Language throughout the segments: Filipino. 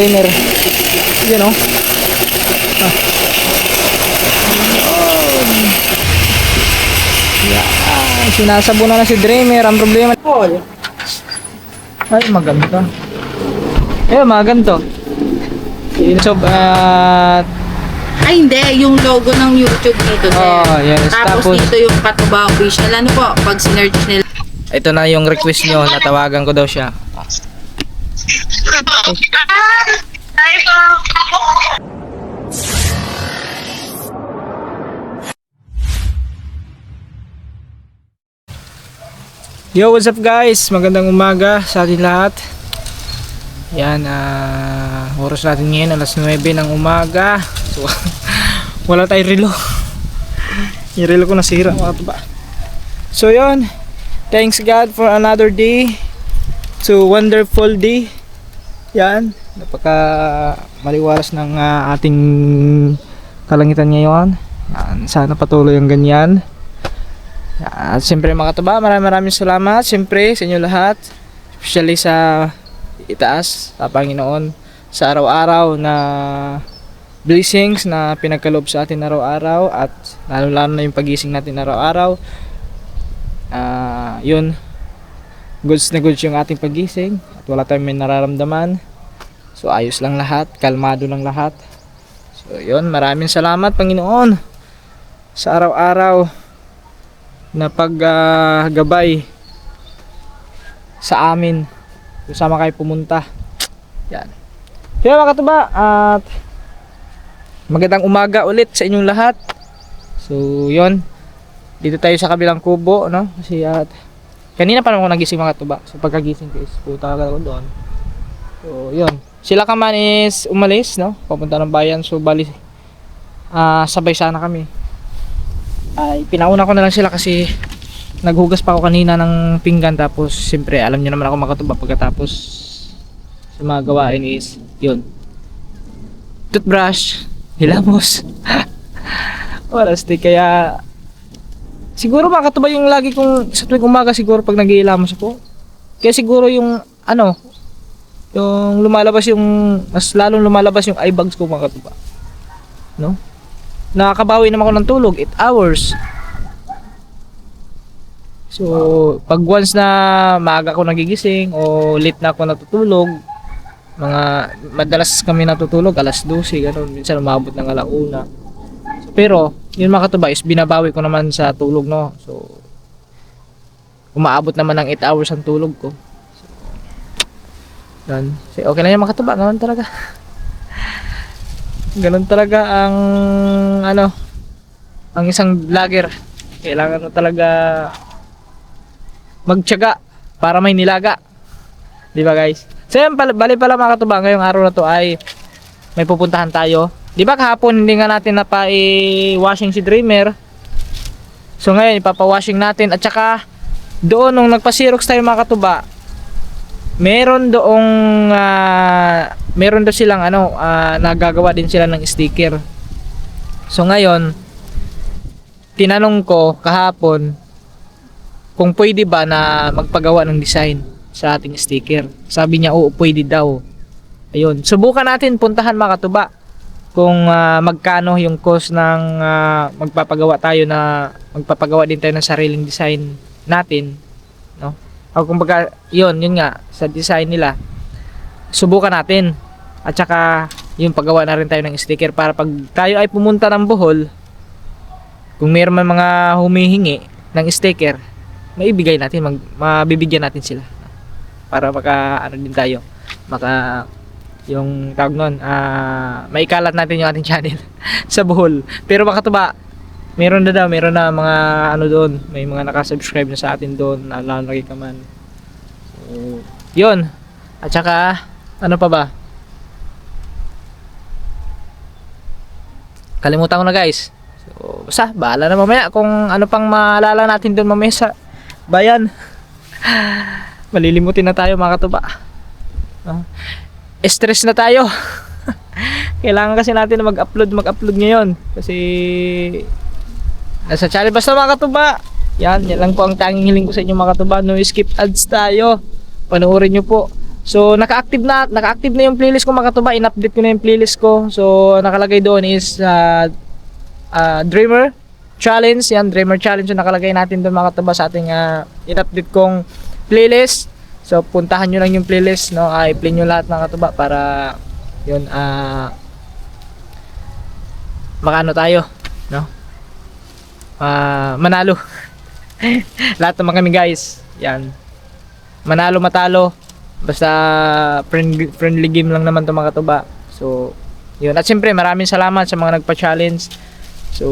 Trainer. Yan o. Ah. Yan. Sinasabunan na si Dreamer. Ang problema. Ay, maganda. Eh, maganda. So, Ay, hindi. Yung logo ng YouTube dito. Oh, yes. Tapos dito yung Katuba Official. Ano po? Pag sinerch nila. ito na yung request nyo. Natawagan ko daw siya. Yo, what's up guys? Magandang umaga sa atin lahat. Yan, oras natin ngayon alas 9 ng umaga. So, wala tayong relo. Yung relo ko nasira, mga tuba. So yun, thanks God for another day. So wonderful day. Yan, napaka maliwalas ng ating kalangitan ngayon. Yan, sana patuloy ang ganyan. At siyempre mga tuba, maraming salamat siyempre sa inyo lahat, especially sa itaas, sa Panginoon, sa araw-araw na blessings na pinagkaloob sa atin araw-araw, at lalo-lalo na yung pagising natin araw-araw. Yun, goods na goods yung ating pagising at wala tayong may nararamdaman. So ayos lang lahat, kalmado lang lahat. So yun, maraming salamat Panginoon sa araw-araw na paggabay sa amin kung saan kayo pumunta. Yan. Kaya mga katuba, at magandang umaga ulit sa inyong lahat. So yun, dito tayo sa kabilang kubo, no? Kasi kanina pa naman ako nagising mga katuba. So pagkagising ko is puta ako doon. So yun, sila kaman is umalis, no? Papunta ng bayan. So bali sabay sana kami. Ay, pinauna ko na lang sila kasi naghugas pa ako kanina ng pinggan. Tapos siyempre alam niyo naman ako makatuba pagkatapos sa mga gawain is yun, toothbrush, hilamos. Oras di kaya siguro makatuba yung lagi kong sa tuwing umaga siguro pag nag-iilamos ako. Kaya siguro yung yung lumalabas yung mas lalong lumalabas yung eye bags ko mga katuba, no? Nakakabawi naman ako ng tulog 8 hours. So pag once na maaga ako nagigising o late na ako natutulog, madalas kami natutulog alas 12, gano'n, minsan umabot ng alauna. Pero yun mga katuba is binabawi ko naman sa tulog, no? So umaabot naman ng 8 hours ang tulog ko. So, yan. So, okay lang yung mga katuba, gano'n talaga. Ganun talaga ang ang isang vlogger. Kailangan mo talaga magtiyaga para may nilaga. Di ba guys? So yan, bali pala mga katuba, ngayong araw na to ay may pupuntahan tayo. Di ba kahapon hindi nga natin napa-washing si Dreamer. So ngayon ipapa-washing natin, at saka doon nung nagpa-Xerox tayo mga katuba, meron daw silang nagagawa din sila ng sticker. So ngayon tinanong ko kahapon kung pwede ba na magpagawa ng design sa ating sticker. Sabi niya oo, pwede daw. Ayun, subukan natin, puntahan mga katuba kung magkano yung cost ng magpapagawa din tayo ng sariling design natin, no? O kumbaga yun nga sa design nila, subukan natin. At saka yung paggawa na rin tayo ng sticker para pag tayo ay pumunta ng Bohol, kung mayroon man mga humihingi ng sticker, maibigay natin, mabibigyan natin sila para din tayo, yung tawag nun, maikalat natin yung ating channel sa Bohol. Pero mga katuba, meron na mga doon, may mga nakasubscribe na sa atin doon, lalo na kay Kaman. So yun, at saka ano pa ba, kalimutan ko na guys. So basta bahala na mamaya kung ano pang maalala natin doon mamaya sa bayan. Malilimutin na tayo mga katuba. Stress na tayo. Kailangan kasi natin na mag-upload ngayon kasi nasa channel. Basta mga katuba, yan lang po ang tanging hiling ko sa inyo mga katuba. No skip ads tayo, panoorin nyo po So naka-active na yung playlist ko mga katuba. In-update ko na yung playlist ko. So nakalagay doon is Dreamer Challenge. Yan, Dreamer Challenge yung nakalagay natin doon mga katuba sa ating in-update kong playlist. So puntahan nyo lang yung playlist, no? I-play nyo lahat mga katuba para yun makaano tayo, no? Manalo. Lahat naman kami guys. Yan. Manalo matalo. Basta friendly game lang naman 'to mga katuba. So, yun. At siyempre, maraming salamat sa mga nagpa-challenge. So,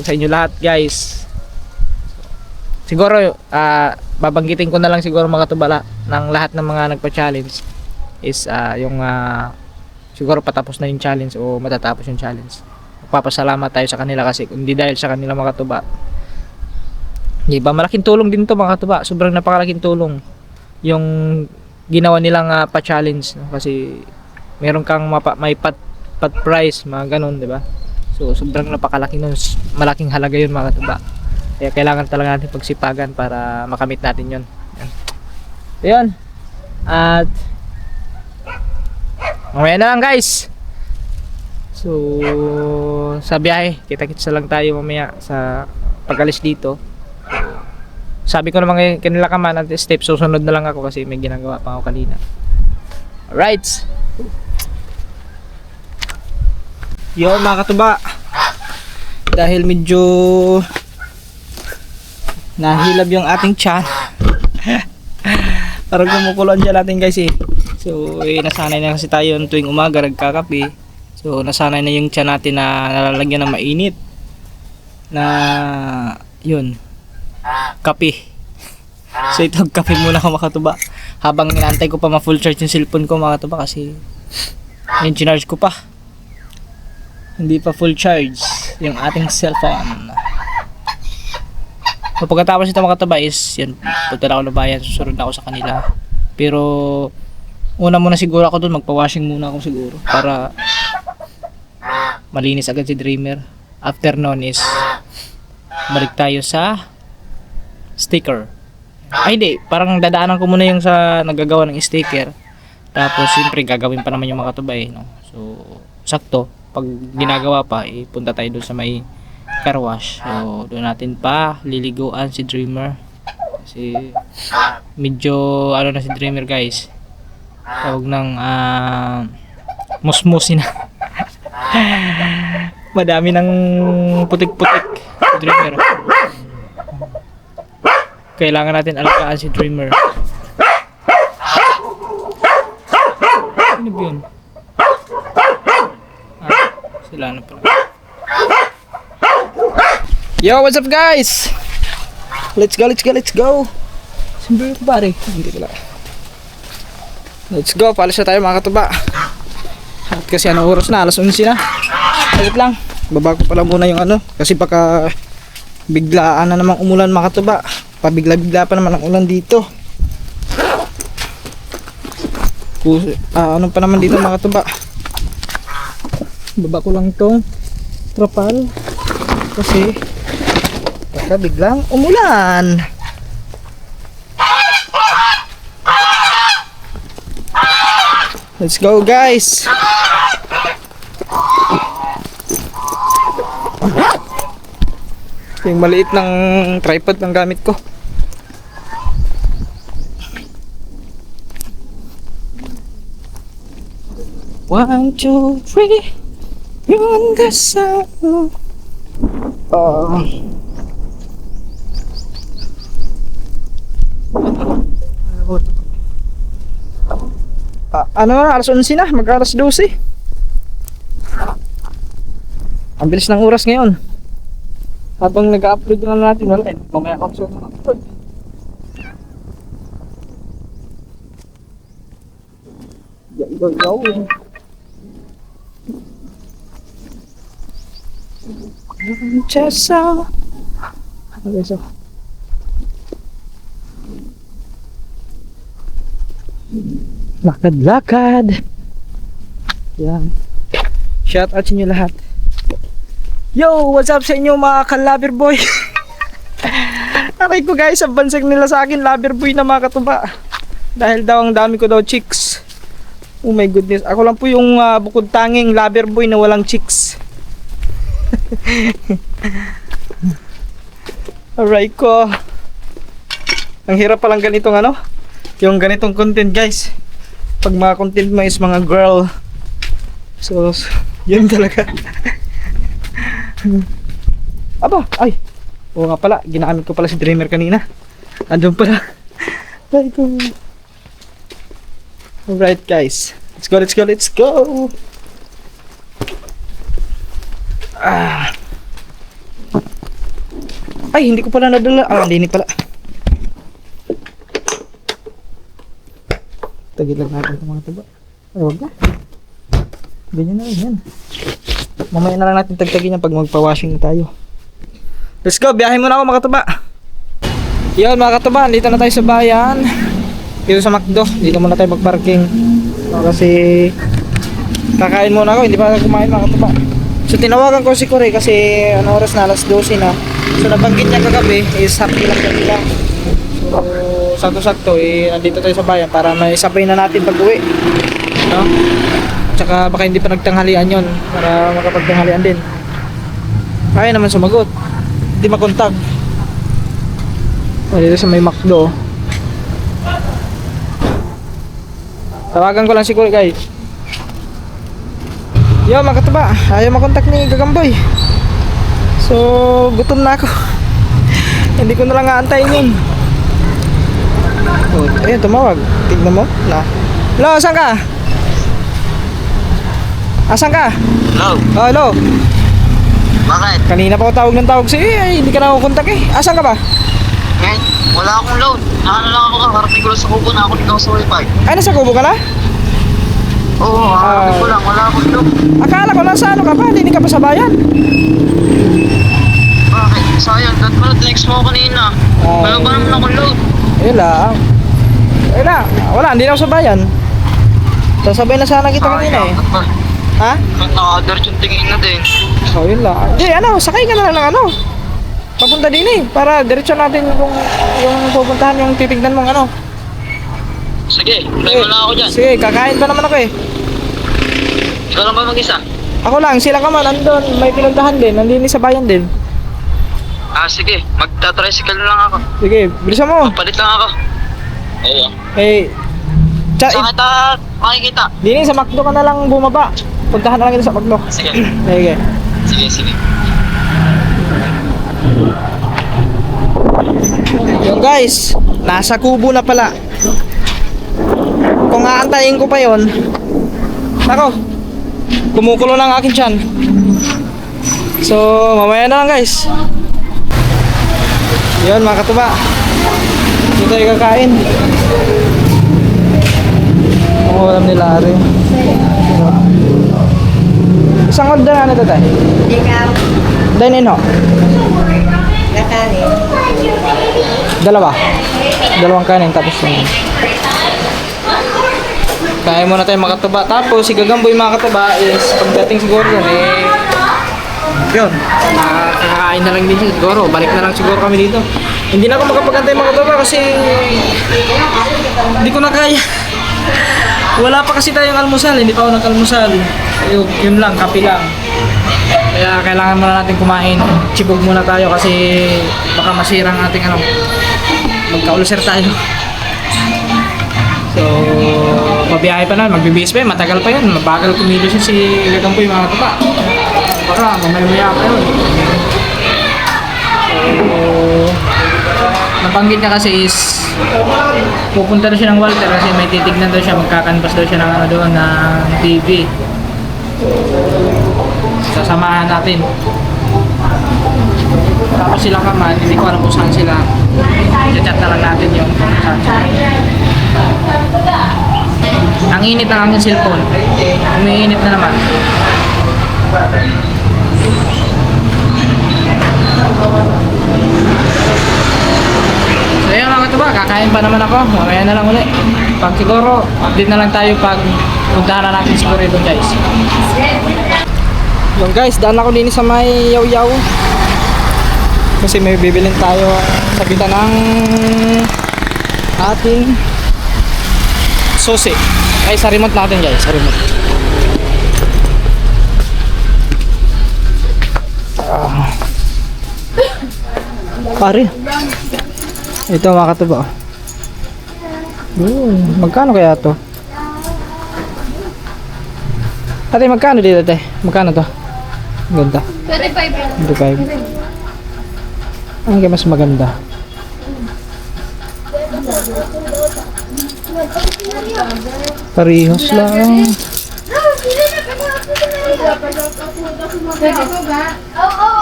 sa inyo lahat, guys. Siguro babanggitin ko na lang siguro mga katuba ng lahat ng mga nagpa-challenge is yung siguro patapos na yung challenge o matatapos yung challenge. Magpapasalamat tayo sa kanila kasi kung hindi dahil sa kanila mga katuba. Di ba? Malaking tulong din 'to mga katuba. Sobrang napakalaking tulong yung ginawa nilang pa-challenge, no? Kasi meron kang may pat prize, mga ganun, di ba? So sobrang napakalaki nun, malaking halaga yun mga katuba. Kaya kailangan talaga natin pagsipagan para makamit natin yun. Ayun. At mamaya na lang guys. So sa biyahe, kita-kits lang tayo mamaya sa pag-alis dito. Sabi ko naman kanila kaman at step, susunod na lang ako kasi may ginagawa pa ako kanina. Alright. Yo mga katuba, dahil medyo nahilab yung ating tiyan. Parang kumukuloan dyan natin guys eh. So nasanay na kasi tayo tuwing umaga nagkakape. So nasanay na yung tiyan natin na nalalagyan ng mainit na yun, kape. So ito, kape muna ako mga katuba habang inaantay ko pa ma-full charge yung cellphone ko mga katuba kasi yung charge ko pa, hindi pa full charge yung ating cellphone. So pagkatapos ito mga katuba is yun, punta na ako na bayan, susunod na ako sa kanila. Pero una muna siguro ako dun, magpa-washing muna ako siguro para malinis agad si Dreamer. After nun is balik tayo sa sticker. Ay hindi, parang dadaanan ko muna yung sa naggagawa ng sticker. Tapos siyempre gagawin pa naman yung mga katuba no? So sakto, pag ginagawa pa, punta tayo doon sa may car wash. So doon natin pa liliguan si Dreamer. Kasi medyo ano na si Dreamer guys. Tawag ng musmusin na. Madami ng putik-putik si Dreamer. Kailangan natin alagaan si Dreamer. Ano ba yun? Sila na pala. Yo, what's up guys? Let's go. Siyempre ko pare. Hindi pala. Let's go, palis na tayo mga katuba. At kasi anong oras na? Alas 11 na. Salit lang. Baba ko pala muna yung kasi baka biglaan na namang umulan mga katuba. Pabigla-bigla pa naman ang ulan dito. Ano pa naman dito mga katuba. Baba ko lang tong trapal kasi baka biglang umulan. Let's go guys. Yung maliit ng tripod ang gamit ko. One, two, three. Yun the sound. Ano na, alas 11 na, mag-alas 12. Ang bilis ng oras ngayon. Habang nag-upload na natin, wala mamaya ako sa upload. Yo. Chesa. Okay, so. Lakad. Yan. Shout out sa inyo lahat. Yo, what's up sa inyo mga ka-lover boy? Aray ko guys, ang bansag nila sa akin, lover boy na mga katuba. Dahil daw ang dami ko daw chicks. Oh my goodness. Ako lang po yung bukod tanging lover boy na walang chicks. Alright ko. Ang hirap palang ganitong ano, yung ganitong content guys. Pag mga content mo is mga girl. So, yun talaga. Aba, ay. Oo nga pala, ginamit ko pala si Dreamer kanina. Andun pala. Ay ko. Alright guys. Let's go, let's go, let's go. Ah. Ay, hindi ko pala nadala. Hindi pala. Tagil lang natin itong mga tuba. Ay, wag na. Ganyan na yan. Mamaya na lang natin tagtagin yan pag magpa-washing na tayo. Let's go, biyahin muna ako mga tuba. Yun mga katuba, dito na tayo sa bayan. Dito sa McDo, dito muna tayo magparking. Kasi kakain muna ako, hindi pa ako kumain mga katuba. So tinawagan ko si Kore kasi ano oras na, alas 12 na. So nabanggit niya kagabi is happy lang kanila. So sakto-sakto nandito tayo sa bayan para may sabay na natin pag-uwi. No? Tsaka baka hindi pa nagtanghalian yon para makapagtanghalian din. Kaya naman sumagot. Hindi makontak. Dito sa may McDo. Tawagan ko lang si Kore guys. Yo mga katuba, ayaw makontak ni Gagamboy. So gutom na ako. Hindi ko na lang aantayin yun. Oh, ayun tumawag. Tignan mo na. Hello, asan ka? Asan ka? Hello? Oh, hello. Bakit? Kanina pa ako tawag ng tawag sa'yo eh. Hindi ka na ako kontak eh. Asan ka ba? Eh, wala akong load. Nakano lang ako kakarating ko lang sa kubo na ako nikaw sa wifi. Ay, nasa kubo ka na? Oo, kakarating ko lang. Wala akong load. Akala ko nasa ano ka pa. Hindi ka pa sa bayan. Bakit? Sayang. Dahil pala text mo ako kanina. Wala ba naman akong load? Ayun lang. Ayun lang. Wala, hindi na ako sa bayan. Sasabay na sana kita kanina eh. Ha? Naka-alert yung tingin na din. Oh, yun lang. Hindi, sakay ka na lang ng ano. Papunta din eh. Para diretso natin yung pupuntahan yung titignan mong ano. Sige, tayo mo lang ako dyan. Sige, kakain pa naman ako eh. Ikaw lang ba mag-isa? Ako lang, sila ka man, andun. May pinuntahan din, nandun sa bayan din. Sige. Magta-tricycle na lang ako. Sige, bilisan mo. Palit lang ako. Oo. Eh, Saan kita makikita? dini sa McDo ka na lang bumaba. Puntahan na lang kita sa McDo. Sige. Sige. Sige. Yung guys, nasa kubo na pala. Kung aantayin ko pa yon, ako, kumukulo ng aking tiyan. So, mamaya na lang guys. Yun mga katuba, dito tayo kakain. Ang ulam nila rin. Isang order na ito tayo. Ikaw, Dine in ho. kakanin. Dalawa. Dalawang kanin tapos yun. Kaya muna tayo mga katuba. Tapos si Gagamboy mga katuba is pagdating siguro yun yun. Nakakain na lang din siya siguro. Balik na lang siguro kami dito. Hindi na ako makapagantay mga katuba kasi hindi ko na kaya. Wala pa kasi tayong almusal. Hindi pa ako nag-almusal. Yun lang, kape lang. Kaya kailangan muna natin kumain. Chibog muna tayo kasi baka masira ang ating magka-ulcer tayo. So, mabiyahe pa na, magbibihis pa yun, matagal pa yun. Mabagal kumilos yun si Gagamboy mga katuba. Baka mamaya pa yun. So, nabanggit niya kasi is pupunta na siya ng Walter kasi may titignan daw siya, magkakanvas daw siya ng doon ng TV. Sasamahan natin. Tapos sila ka man, hindi ko alam kung saan sila. I-chat na lang natin yung saan sila. Ang init ng aking cellphone. Umiinit na naman. So yun mga katuba, kakain pa naman ako. Mamaya na lang ulit. Pag siguro, update na lang tayo pag puntahan na natin siguro ito guys. Yung guys, daan ako din sa may yaw-yaw. Kasi may bibilin tayo sa kita ng ating susi. Ay, sa remote natin guys, sa remote. Pare. Ito mga katuba. Magkano kaya to? Ate, magkano dito, ate? Magkano to? Ganda. 25. 25. Ang kaya mas maganda. Parehas lang.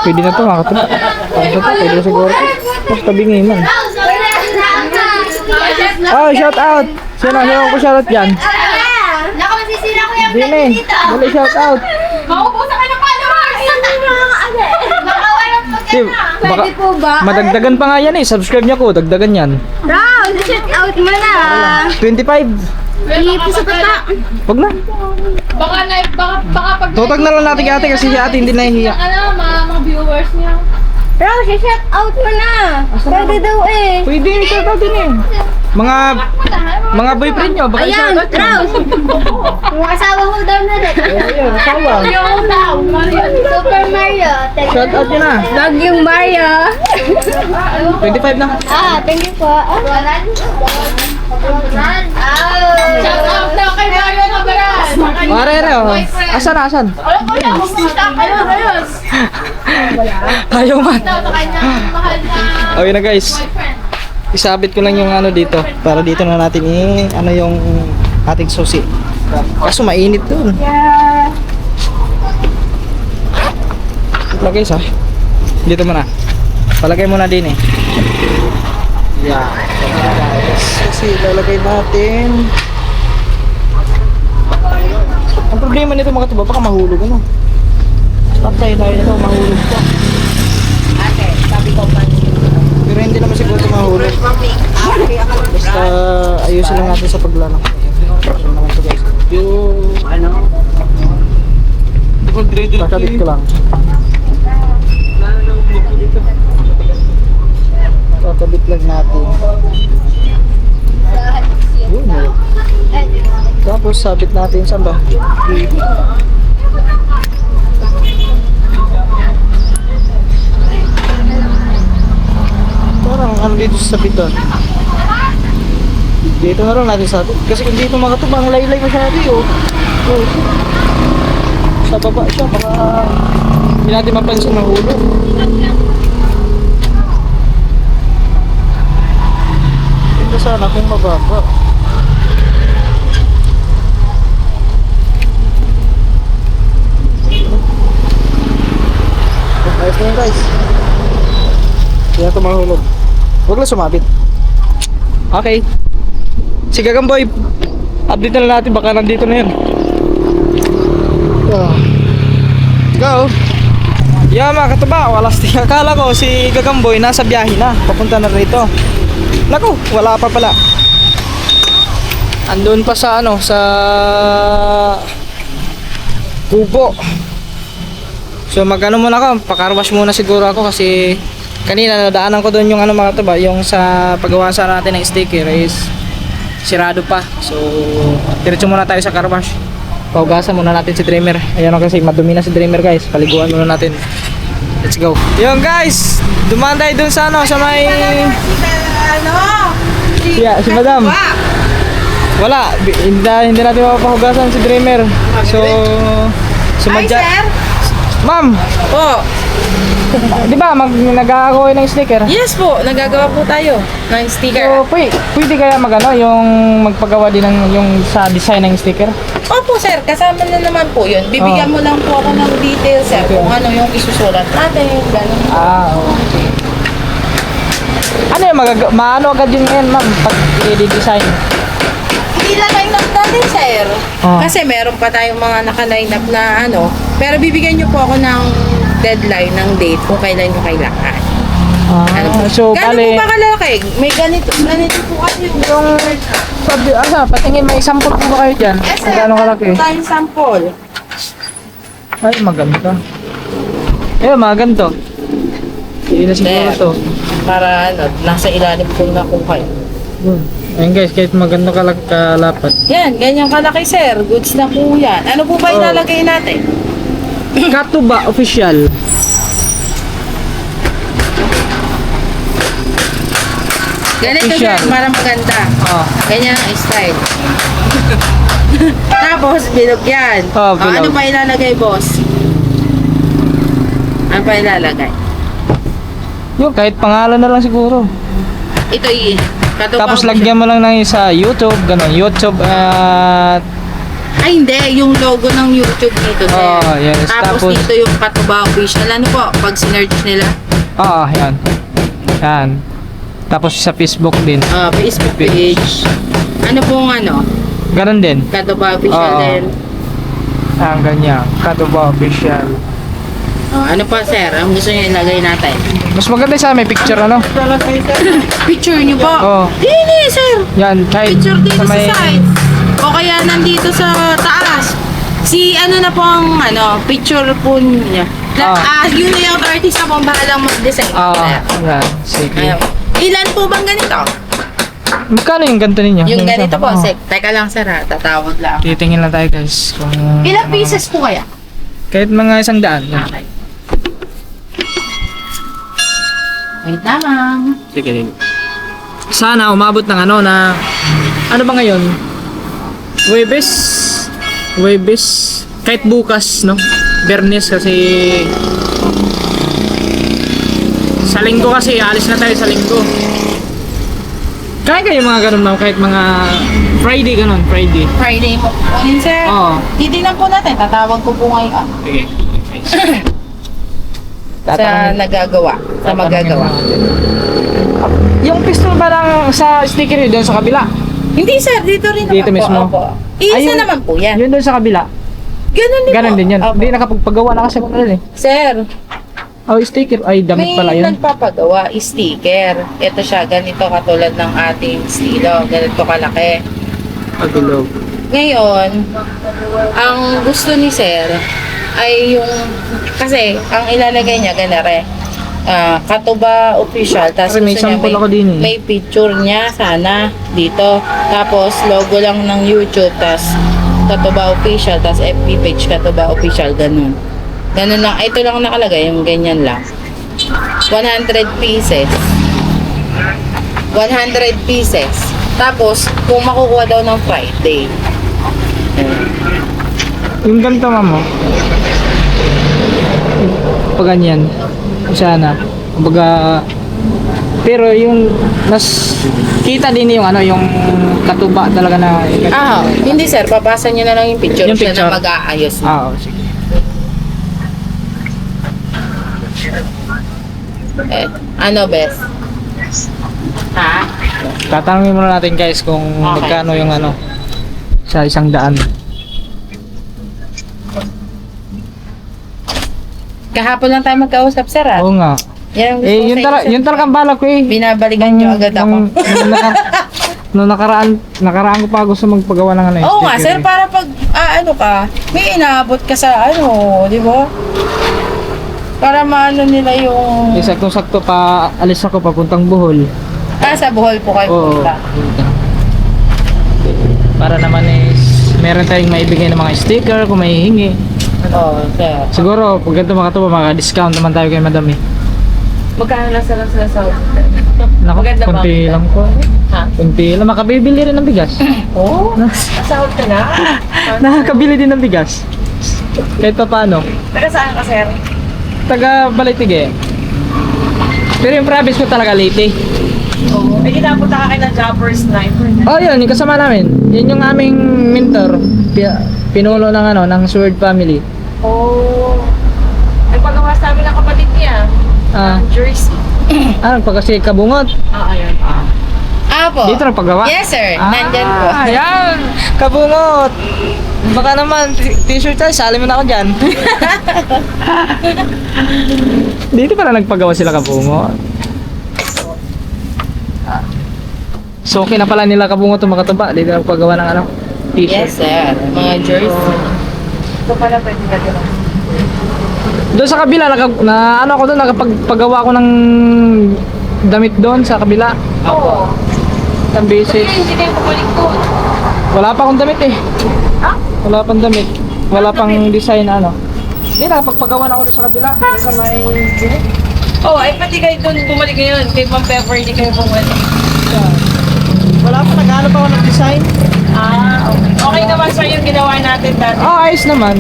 Pwede na to mga katuba. Pwede na siguro. Mas tabingin man. Oh, shout out! Sino ko shout out dyan? Naku, masisira ko yung Dine, dali shout out. Maupo sa kayo ng followers! Baka walang Si, baka, Pwede po ba? madagdagan pa nga yan eh. Subscribe niya ko, dagdagan yan. Raul, shout out mo na. 25. Ipo sa bata. Wag na. Baka pag... Tutag na lang natin kay ate kasi si ate hindi nahihiya. Mga viewers niya. Raul, shout out mo na. Pwede daw eh. Pwede, shout out din eh. Mga boyfriend nyo, baka Ayan, shout out nyo. Raul. Yung asawa ko daw na rin. Ayan, asawa. Super Mario. Shout out nyo na. Log yung Mario. 25 na. Thank you po. Shout out daw kay Mario Nabaran. Pare, asan, asan? Alam ko yan, ayun. Ayaw man. Sa kanyang mahal na Okay na guys. boyfriend. Isabit ko lang yung ano dito. Para dito na natin ano yung ating susi. Kaso mainit dun. Ito guys ha. Dito muna. Palagay muna din eh. Yeah. Kasi lalagay natin. Ang problema nito mga tuba, baka mahulog ano. Stop tayo nito, mahulog to. Pero hindi naman siguro ito mahulog. Basta ayusin lang natin sa paglano. Ayun naman ito guys. Yung kakabit ko lang. Kakabit lang natin. Yun. Tapos sabit natin saan ba? Parang ano dito sa sabitan. Dito na lang natin sabit. Kasi kung dito makatubang laylay masyado oh. Oh. Sa baba siya baka hindi natin mapansin ng ulo. Ito sana kung mababa. Ayos na yun guys. Hindi na ito mahulog. Huwag lang sumabit. Okay. Si Gagamboy, update na lang natin baka nandito na yun. Go! Yeah mga katuba, walas di akala ko si Gagamboy nasa biyahe na, papunta na rito. Naku, wala pa pala. Andun pa sa ano, sa Kubo. So magano muna ako, pakarwash muna siguro ako kasi kanina nadaanan ko doon yung ano mga katuba, yung sa paggawa sa natin ng sticker is sirado pa. So diretso muna tayo sa car wash. Paugasan muna natin si Dreamer. Ayan o kasi madumi na si Dreamer guys. Paliguan muna natin. Let's go. Yung guys, dumaan tayo dun sa ano, sa may... Yeah, si Madam. Wala, hindi natin mapapahugasan si Dreamer. So, sumadya. Ma'am, Po. di ba nag-aako ng sticker? Yes po, nagagawa po tayo ng sticker. So, pwede kaya magano yung magpagawa din ng yung sa design ng sticker? Opo sir, kasama na naman po yun. Bibigyan mo lang po ako ng details sir, kung ano yung isusulat natin, gano'n. Okay. Ano yung maano agad yun ngayon, ma'am, pag i-design? Ilalagay up natin sir. Oh. Kasi meron pa tayong mga naka-line up na ano, pero bibigyan nyo po ako ng deadline ng date kung kailan nyo kailangan. Ano po? So, Gano'n bale, po ba kalaki? May ganito po kasi yung patingin may sample po ba kayo dyan? Yes Kung sir, gaano kalaki? meron tayong sample. Ay, maganda. Ayun, maganda. Hindi na siguro There. to. Para ano, nasa ilalim po nakuha. Hmm. Ayun guys, kahit maganda kalapat. Yan, ganyan kalaki sir. Goods na po yan. Ano po ba Oh. ilalagay natin? Katuba official. Ganito Official. sir, para maganda. Oh. Ganyan ang style. Tapos, bilog yan. Oh, bilog. Ano pa ilalagay, boss? Ano pa ilalagay? Yun, kahit pangalan na lang siguro. Ito katupa Tapos ko lagyan mo lang ng sa YouTube, ganun. YouTube at siya. Ay, hindi. Yung logo ng YouTube dito, sir. Oh, yes. Tapos, Tapos- dito yung Katuba Official. Ano po? Pag sinerch nila? yan. Yan. Tapos sa Facebook din. Facebook page. Ano pong ano? Ganun din. Katuba Official Oo. din. Ganyan. Katuba official. Ano pa, sir? Ang gusto niyo ilagay natin? Mas maganda sa may picture ano. Picture niyo po? Oo. Hindi, sir. Yan, kahit Picture dito sa sa may side. O kaya nandito sa taas. Si ano na po ang picture po niya. Yung layout artist na po ang bahalang mag-design. yan. Sige. Ayun. Ilan po bang ganito? Magkano yung ganito ninyo? Yung ganito po, Oh. teka lang sir ha, tatawag lang. Titingin lang tayo guys. Kung, Ilang pieces po kaya? Kahit mga 100. Yan. Okay. Wait lamang. Sige, sige. Sana umabot ng ano ba ngayon? Webes. Kahit bukas, no? Bernes kasi sa linggo kasi, alis na tayo sa linggo. Kaya kayo mga ganun, ma'am, kahit mga Friday, ganun, Friday. Friday po. Kunin sir. Oo. Titignan po natin, tatawag ko po ngayon. Sige. Sa nagagawa. Sa magagawa. Yung pistol ba lang sa sticker yun, doon sa kabila? Hindi sir, dito rin Dito naman mismo? po. Opo. Isa Ayun. naman po yan. Yun doon sa kabila. Ganun din Ganun po. din yan. Opo. Hindi nakapagpagawa na kasi kung ano eh. Sir, Oh, sticker. Ay, damit pala may yun. nagpapagawa, sticker. Ito siya, ganito katulad ng ating estilo. Ganito kalaki. Pagulog. Ngayon, ang gusto ni sir ay yung, kasi ang ilalagay niya ganare. Katuba official, tapos May gusto niya sample ako din eh. may picture niya sana dito. Tapos logo lang ng YouTube, tapos Katuba official, tapos FB page Katuba official, ganun. Ganun lang, ito lang nakalagay, yung ganyan lang. 100 pieces. 100 pieces. Tapos, kung makukuha daw ng Friday. Yung ganito, ma'am, oh. Pag ganyan. Sana. Kumbaga, pero yung kita din yung yung katuba talaga na Hindi sir, papasa nyo na lang yung picture, Yung siya picture. na mag-aayos. sige. Ano best? Ha? Tatanungin muna natin guys kung Okay. magkano yung sa 100. Kahapon lang tayo magkausap sir ha? Oo nga. Yan ang gusto ko Yun, sa inyo, sir. yun talagang balak ko eh. Binabalikan nyo agad ako. Nung nakaraan ko pa gusto magpagawa ng Oo nga sticker sir, eh. para pag may inaabot ka sa di ba? Para maano nila yung... Saktong-sakto pa alis ako papuntang Bohol. sa Bohol po kayo Oo. punta. Para naman meron tayong maibigay ng mga sticker kung may hihingi. Oo, sir. Siguro pag ganito mga katuba, discount naman tayo kay madam eh. Magkano lang sila sa Naku, Maganda ba? kunti lang po. Ha? Kunti lang, makabibili rin ng bigas. Oo? Sahod ka na? Nakakabili din ng bigas. Kahit pa paano. Taga saan ka sir? Taga Balitige. Pero yung province ko talaga Leyte. Oo. May kinapunta ka kayo ng Jumper Sniper na. Oh, yun, yung kasama namin. Yun yung aming mentor. Pinulo ng ng Sword Family. Oo. Nagpagawa sa amin ng kapatid niya. Jersey. Pag kasi kabungot. Ayun. Po. Dito nagpagawa. Yes sir, nandyan po. Ayan, kabungot. Baka naman, t-shirt tayo, sali mo na ako dyan. Dito pala nagpagawa sila kabungot. So okay na pala nila kabungot o makataba. Dito nagpagawa ng t-shirt. Yes sir, mga jersey. Ito pala pwede ka din. Doon sa kabila, ako doon, nakapagpagawa ko ng damit doon sa kabila. Oo. Isang beses. Hindi kayo pabalik ko. Wala pa akong damit eh. Ha? Wala pang damit. Wala pang design na ano. Hindi, nakapagpagawa na ako doon sa kabila. Sa may... Oh, ay pati kayo doon bumalik ngayon. Kay Ma'am Pepper, hindi kayo bumalik. Wala pa, nag-ano pa ako ng design. Ah, okay. Okay naman sir yung ginawa natin dati. Oh, ayos naman.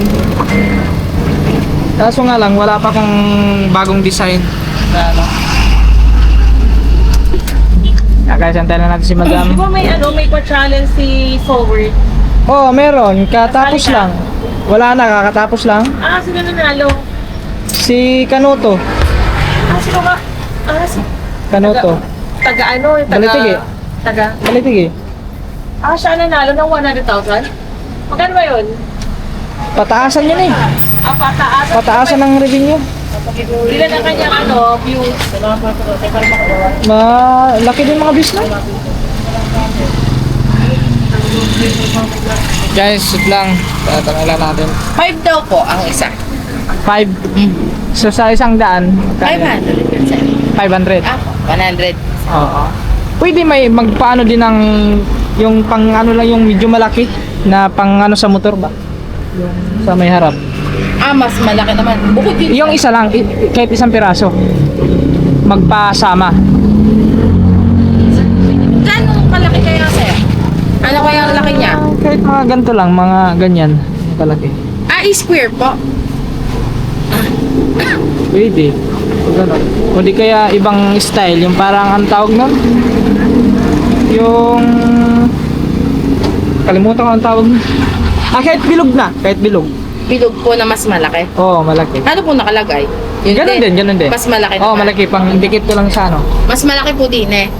Kaso nga lang, wala pa akong bagong design. Na ano. Guys, antayin na natin si Madam. Di ba may pa-challenge si Forward? Oh, meron. Katapos lang. Wala na, kakatapos lang. Ah, sino nanalo? Si Kanuto. Ah, sino ka? Ah, si... Kanuto. Taga ano? Balitigi. Balitigi. Ah, siya nanalo ng 100,000? Magkano ba yun? Pataasan yun eh. Ah, pataasan. Pataasan ng revenue. Ilan ang kanyang views? Laki din mga views na. Guys, sit lang. Tatangalan natin. 5 daw po ang isa. 5. So sa isang daan, 500 sir. 500. Ah, 100. Oo. Pwede may magpaano din ng yung pang ano lang yung medyo malaki na pang ano sa motor ba? Yung sa may harap. Ah, mas malaki naman. Bukod yun. Yung isa lang, kahit isang piraso. Magpasama. Gano'ng kalaki kaya sir? Ano kaya ang laki niya? Kahit mga ganito lang, mga ganyan. Kalaki. Ah, square po. Pwede. Ganun. O di kaya ibang style, yung parang ang tawag nun? Yung... Kalimutan ko ang tawag nun. Ah, kahit bilog na. Kahit bilog. Bilog po na mas malaki. Oo, malaki. Ano po nakalagay? Ganun din, ganun din. Mas malaki Oo, naman. malaki. Pang dikit ko lang sa ano, Mas malaki po din eh.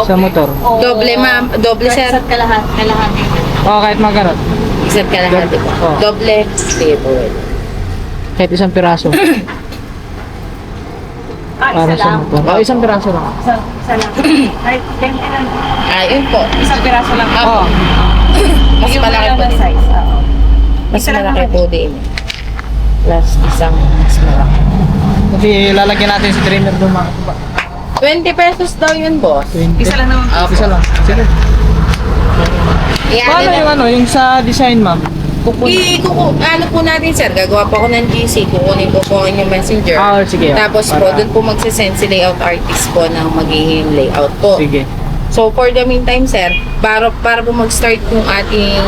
sa motor. Doble ma'am. Doble sir. Isa't kalahati. Oo, kahit mga ganun. Isa't kalahati po. Oo. Doble. Sige po. Kahit isang piraso. Para sa motor. Oo, isang piraso lang. Ah, yun po. Isang piraso lang. Oo. Mas malaki po din. Mas malaki po din. Plus isang mas malaki. Kasi lalagyan natin si trainer doon mga 20 pesos daw yun, boss. 20. Isa lang naman. Isa lang. Sige. Paano I-ano yung ano, yung sa design ma'am? ano po natin sir, gagawa po ako ng GC, kukunin ko po ang inyong messenger. Ah, sige. Tapos po, doon po magsasend si layout artist po ng magiging layout po. Sige. So for the meantime sir, para po mag-start yung ating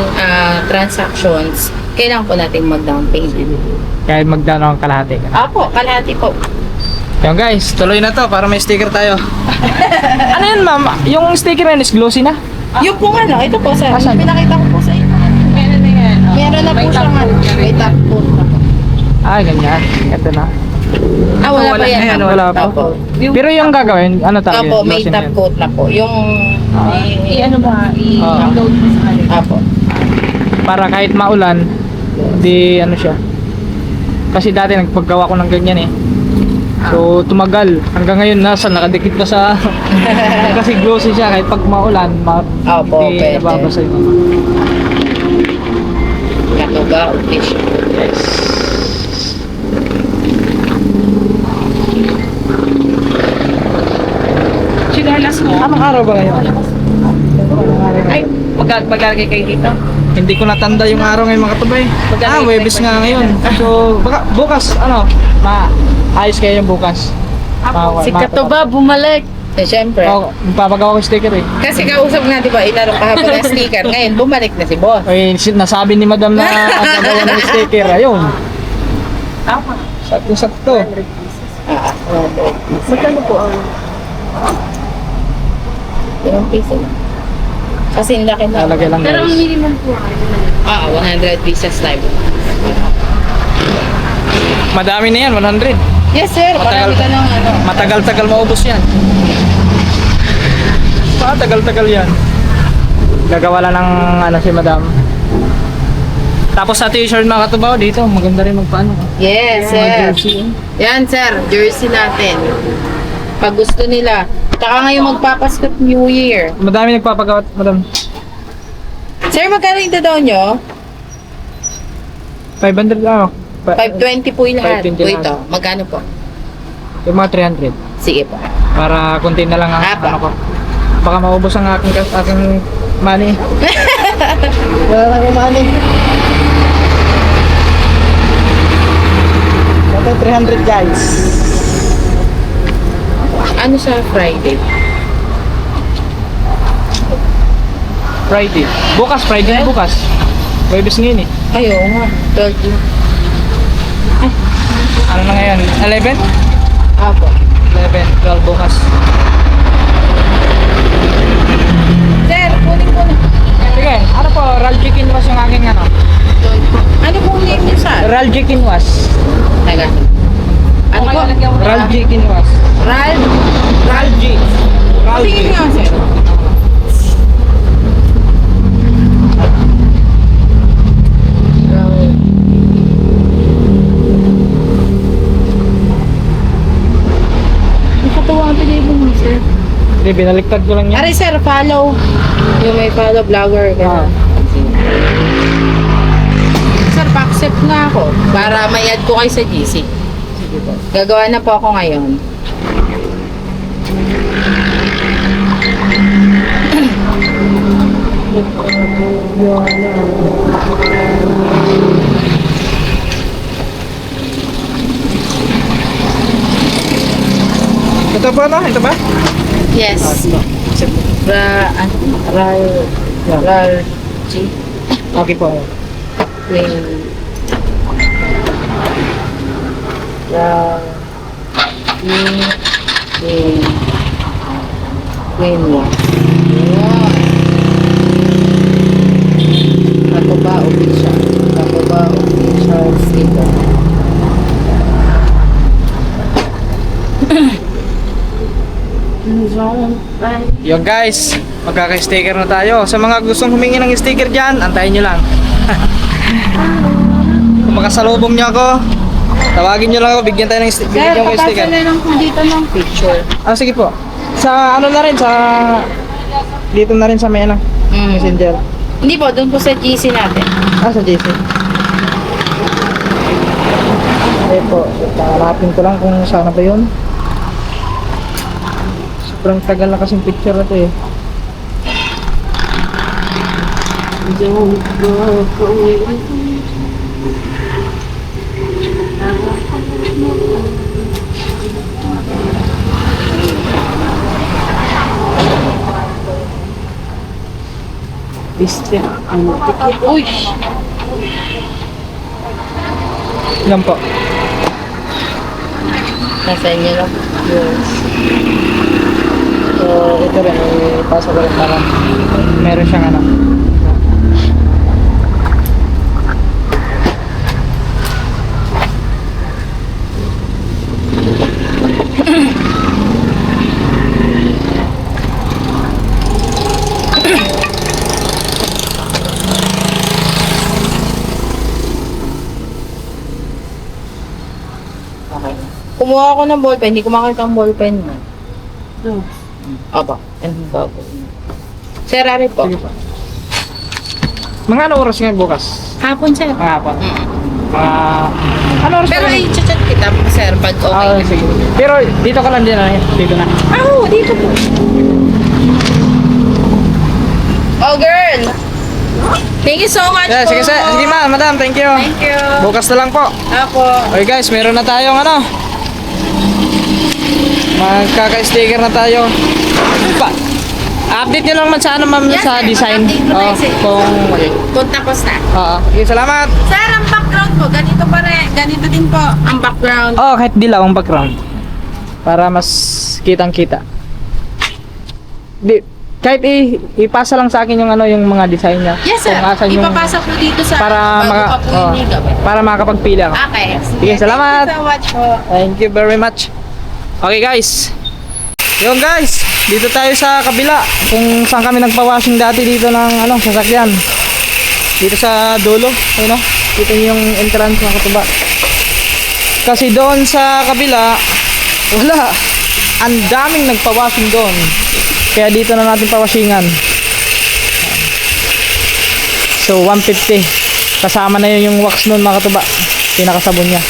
transactions, kailangan po natin mag-down payment. Kahit magdano ang kalahati. Apo, kalahati po. Yung guys, tuloy na to para may sticker tayo. Ano yun ma'am? Yung sticker na yun is glossy na? Yung po ito po sir, Asan? pinakita ko po sa inyo. Meron na yan. Meron na po siyang may top coat na po. Ah, ganyan. Ito na. Ah, wala pa yan. Ayan, wala pa. Opo. Pero yung gagawin, ano tawag Opo, yun? may Glossy na top yun. coat na po. Yung I-ano ba? I-upload mo sa kanila. Apo. Para kahit maulan, di ano siya. Kasi dati nagpaggawa ko ng ganyan eh. So tumagal. Hanggang ngayon nasa nakadikit pa sa kasi glossy siya kahit pag maulan, Opo, hindi pwede. nababasa yun. Katuga, official. Yes. Chinelas mo. Anong araw ba ngayon? Ay, maglalagay kayo dito. Hindi ko natanda yung araw ngayon mga katubay. Webes nga ngayon. So baka bukas ayos kayo yung bukas. Si Katuba bumalik. Eh, syempre. Oh, magpapagawa ko sticker eh. Kasi kausap nga, di ba, inarong kahapon ng sticker. Ngayon, bumalik na si boss. Ay, nasabi ni madam na ang gagawa ng sticker. Ayun. Tama. Sakto-sakto. Magkano po ang... Yung piso lang. Kasi ang laki na. Lalagay lang Pero ang guys. minimum po ay 100 pieces live. Madami na yan, 100. Yes, sir. Marami ka ng ano. Matagal-tagal maubos yan. Matagal-tagal yan. Gagawa lang ng ano si madam. Tapos sa t-shirt mga katubaw dito, maganda rin magpaano. Yes, Mga sir. jersey. Yan, sir. Jersey natin. Pag gusto nila. Tsaka ngayon magpapaskot New Year. Madami nagpapagawa, madam. Sir, magkano yung daw nyo? 500 ano? 520 po yung lahat. 520 Po ito. Magkano po? Yung mga 300. Sige po. Para konti na lang ang Apa. ano ko. Baka maubos ang aking money. Wala na akong money. Ito 300 guys. Ano sa Friday? Friday. Bukas, Friday na bukas. Webes ngayon eh. Ay, oo nga. 12. Ano na ngayon? 11? Apo. 11, 12 bukas. Sir, kunin ko na. Sige, ano po, Ralji Kinwas yung aking ano? Ano pong name niyo, sir? Ralji Kinwas. Taga. Ano po? Ralji Kinwas. Ralji. Tingin nga, sir. Nakatawa ang pinibong mo, sir. Hindi, binaliktad ko lang yan. Aray, sir, follow. Yung may follow vlogger. Ah. Sir, pa-accept nga ako para may add ko kayo sa GC. Sige po. Gagawa na po ako ngayon. Ito po ano? Ito ba? Yes. Accept po. Ral, G, Okay po. Queen, Ral, Queen 1. Ako ba official? Ako ba official sticker? Yo guys, magkaka-sticker na tayo. Sa mga gustong humingi ng sticker dyan, antayin nyo lang. Kung makasalubong nyo ako, tawagin nyo lang ako, bigyan tayo ng Sir, bigyan ko yung sticker. kapasa na lang po dito ng picture. Ah, sige po. Sa ano na rin, sa dito na rin sa may ano, messenger. Hindi po, doon po sa GC natin. Ah, sa JC. Okay po, hanapin ko lang kung saan na ba yun. Sobrang tagal na kasing picture na to eh. Uy! Yan po. Nasa inyo lang. Yes. So, ito rin, ipasa ko rin para meron siyang ano. Okay. Kumuha ako ng ballpen, hindi ko makita ang ballpen mo. Aba, ano bago? Sir, ari po. Sige po. Mga ano oras ngayon bukas? Hapon, sir. Mga hapon. Ano oras Pero pa rin? i-chat kita, sir, pag okay. Ah, sige. Pero dito ka lang din na. Dito na. Oo, dito po. Oh, girl! Thank you so much Yeah, po. sige, sige madam, thank you. Thank you. Bukas na lang po. Ako. Okay guys, meron na tayong ano. Magkaka-sticker na tayo. Update nyo lang man sa ano ma'am Yes, sa sir. design. Mag-update ko tayo, sir. Kung Punta ko sa. Oo. Okay, salamat. Sir, ang background po, ganito pa rin. Ganito din po ang background. Oh, kahit dilaw ang background. Para mas kitang-kita. Kahit ipasa lang sa akin yung ano yung mga design niya. Yes, sir. Kung asan yung Ipapasa po dito sa para bago pa po hindi gawin. para makakapagpili ako. Okay. Sige, salamat. Thank you so much po. Thank you very much. Okay guys. Yung guys, dito tayo sa kabila. Kung saan kami nagpa-washing dati dito ng ano, sasakyan. Dito sa dulo, ayun oh. Dito yung entrance ng Katuba. Kasi doon sa kabila, wala. Ang daming nagpa-washing doon. Kaya dito na natin pawashingan. So 150. Kasama na yun yung wax noon mga Katuba. Pinakasabon niya.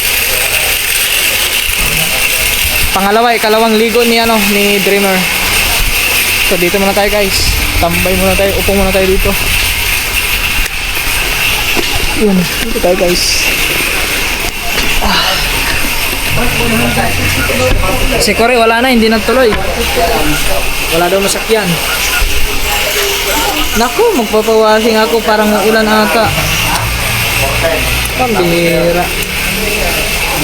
Pangalawa, ikalawang ligo ni ano ni Dreamer. So dito muna tayo guys. Tambay muna tayo. Upo muna tayo dito. Yun. Dito tayo guys. Si Corey wala na. Hindi nagtuloy. Wala daw masakyan. Naku, magpapawashing ako. Parang ulan ata. Pambihira.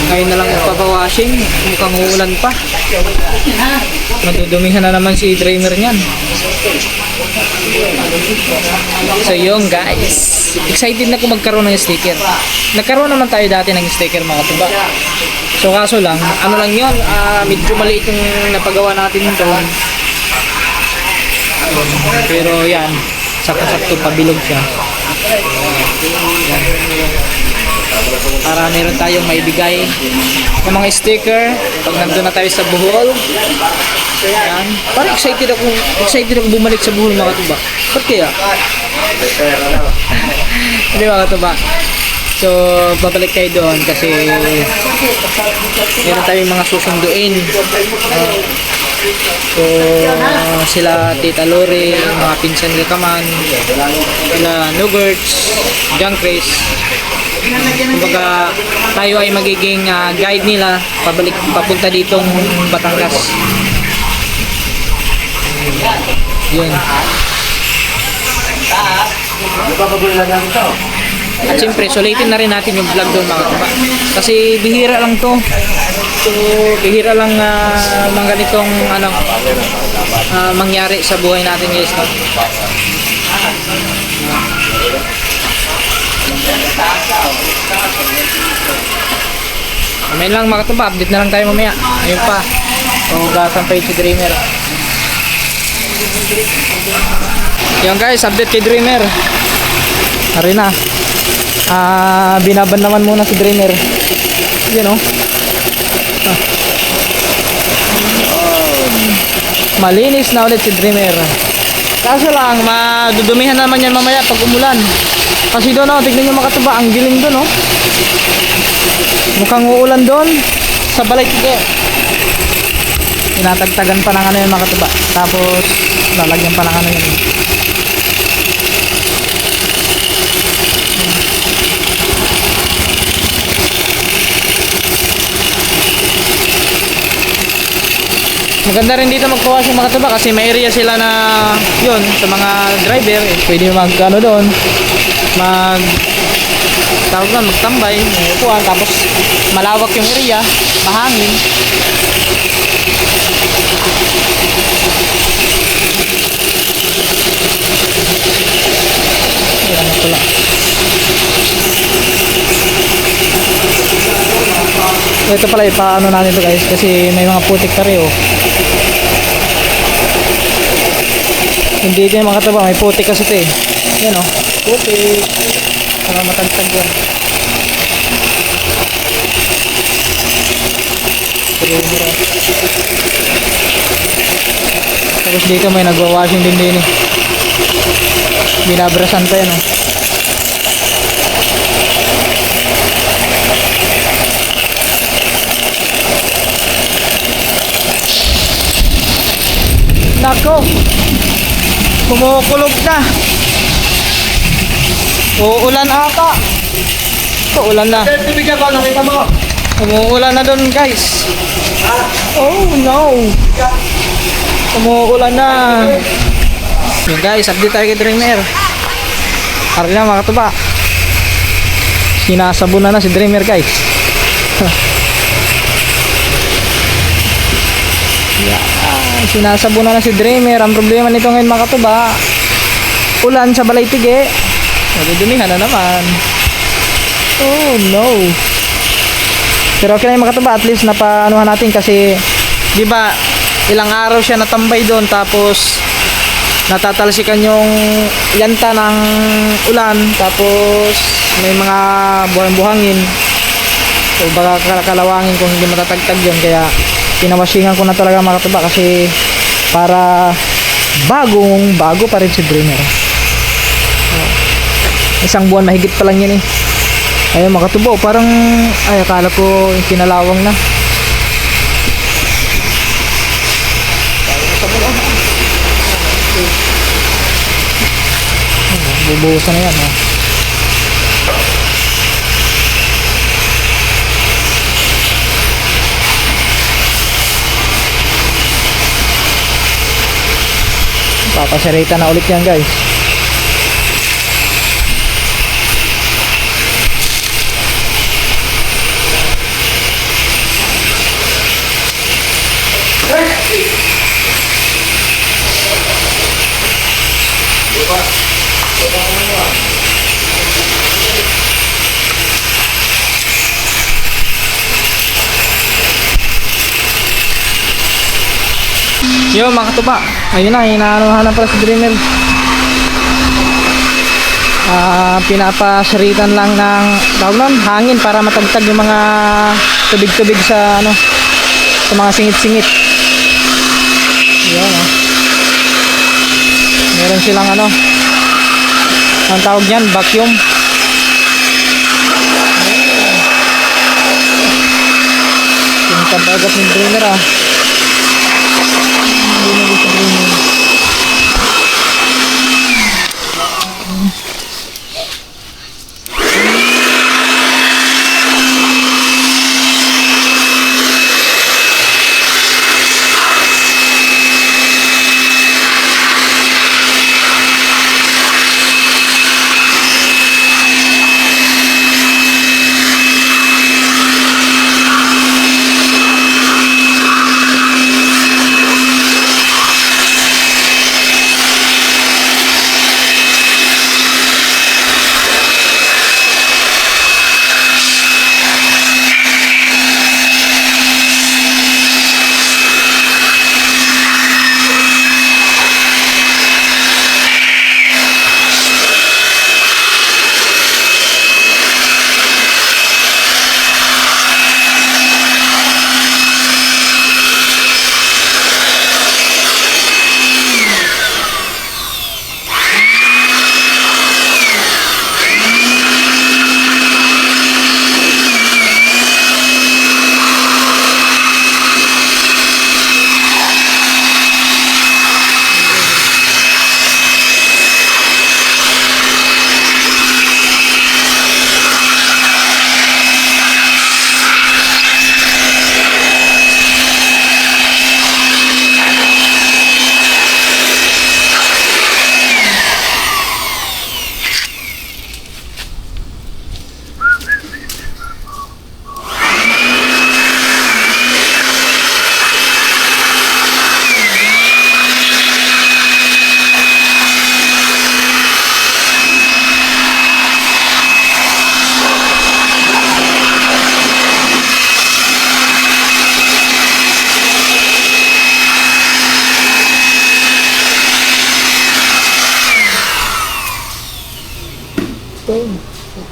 Ngayon na lang magpapawashing. Mukhang uulan pa. Madudumihan na naman si Dreamer niyan. So yun guys. Excited na ako magkaroon ng sticker. Nagkaroon naman tayo dati ng sticker mga tuba. So kaso lang, ano lang yun, medyo maliit yung napagawa natin doon. Pero yan, sakto-sakto pabilog siya. Para meron tayong maibigay ng mga sticker pag nandun na tayo sa Bohol. Yan. Parang excited ako bumalik sa Bohol mga tuba. Ba't kaya? Hindi mga tuba. So, babalik kayo doon kasi meron tayong mga susunduin. So, sila Tita Lori, mga pinsan Gakaman, sila Nugerts, Junkris. Kumbaga, tayo ay magiging guide nila papunta ditong Batangas. Yun. At siyempre, sulitin na rin natin yung vlog doon mga tuba. Kasi bihira lang to. So, bihira lang mga ganitong mangyari sa buhay natin guys. No? Mamaya lang mga tuba, update na lang tayo mamaya. Ayun pa. Hugasan pa yung si Dreamer. Yan guys, update kay Dreamer. Hari na. Binaban naman muna si Dreamer. Yan o. Malinis na ulit si Dreamer. Kaso lang, madudumihan naman yan mamaya pag umulan. Kasi doon o, tignan nyo mga tuba, ang giling doon o. Mukhang uulan doon sa balay ko. Tinatagtagan pa ng ano yung mga tuba. Tapos, lalagyan pa ng ano yun. Maganda rin dito magpawas yung mga tuba kasi may area sila na yun sa mga driver pwede mag ano doon tawag na magtambay upuan tapos malawak yung area mahangin. Yan pala. Ito pala ipaano natin ito guys kasi may mga putik pa rin oh. Hindi din mga tuba, may putik kasi ito eh. Yan oh, putik. Para matagtag yan. Tapos dito may nagwa-washing din eh. Binabrasan pa yan oh. Nako, kumukulog na. Uulan ata. Uulan na. Tubigyan ko, nakita mo. Umuulan na doon guys. Oh no. Umuulan na. Yun guys, update tayo kay Dreamer. Hari na mga tuba. Sinasabunan na si Dreamer guys. Sinasabunan na si Dreamer. Ang problema nito ngayon mga katuba, ulan sa balay tige. Nadudumihan na naman. Oh no. Pero okay na yung mga katuba, at least napaanuhan natin kasi di ba ilang araw siya natambay doon tapos natatalsikan yung yanta ng ulan tapos may mga buhangin o baka kalawangin kung hindi matatagtag yun kaya pinawasingan ko na talaga mga katuba kasi para bago pa rin si Dreamer. Isang buwan mahigit pa lang yan eh. Ayun mga katuba, parang ay akala ko kinalawang na. Bubuhusan na yan, oh. Papasarita na ulit yan, guys. Yo mga katuba, ayun na, hinahanahan pala si Dreamer. Pinapasaritan lang ng tawag nun, hangin para matagtag yung mga tubig-tubig sa ano, sa mga singit-singit. Yan, oh. Meron silang ano, ang tawag niyan, vacuum. Yung tabagat ng Dreamer, ah.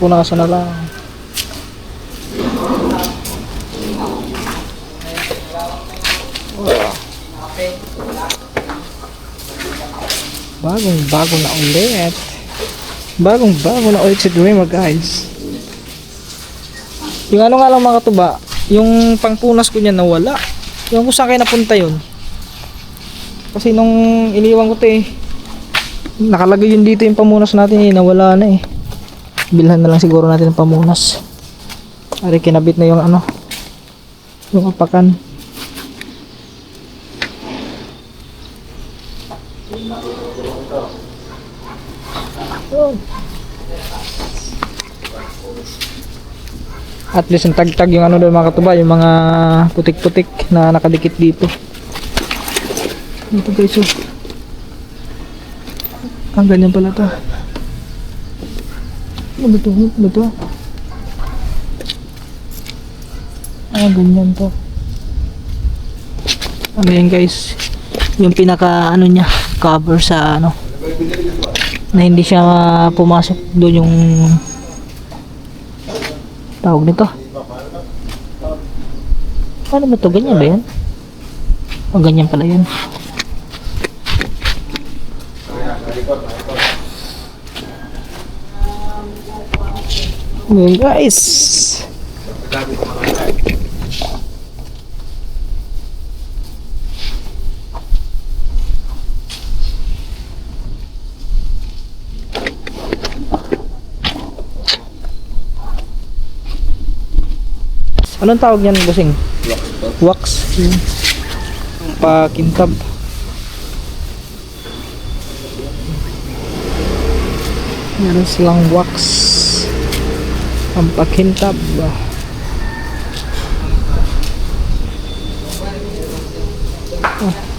Punasan na lang. Bagong-bago na ulit. Bagong-bago na ulit si Dreamer, guys. Yung ano nga lang mga katuba, yung pangpunas ko niya nawala. Yung kung saan kayo napunta yun. Kasi nung iniwan ko 'to eh, nakalagay yun dito yung pamunas natin eh, nawala na eh. Bilhan na lang siguro natin ng pamunas. Ari kinabit na yung ano, yung apakan. At least ang tag-tag yung ano doon mga katuba, yung mga putik-putik na nakadikit dito. Ito guys, oh. Ang ganyan pala to. Ano to? Ano to? Ganyan to. Ano yan guys? Yung pinaka ano niya, cover sa ano, na hindi siya pumasok doon yung tawag nito. Ano ba to? Ganyan ba yan? O ganyan pala yan. Ngayon guys, Anong tawag yan, bossing? Wax. Pakintab. Meron silang wax. Ang pakintab.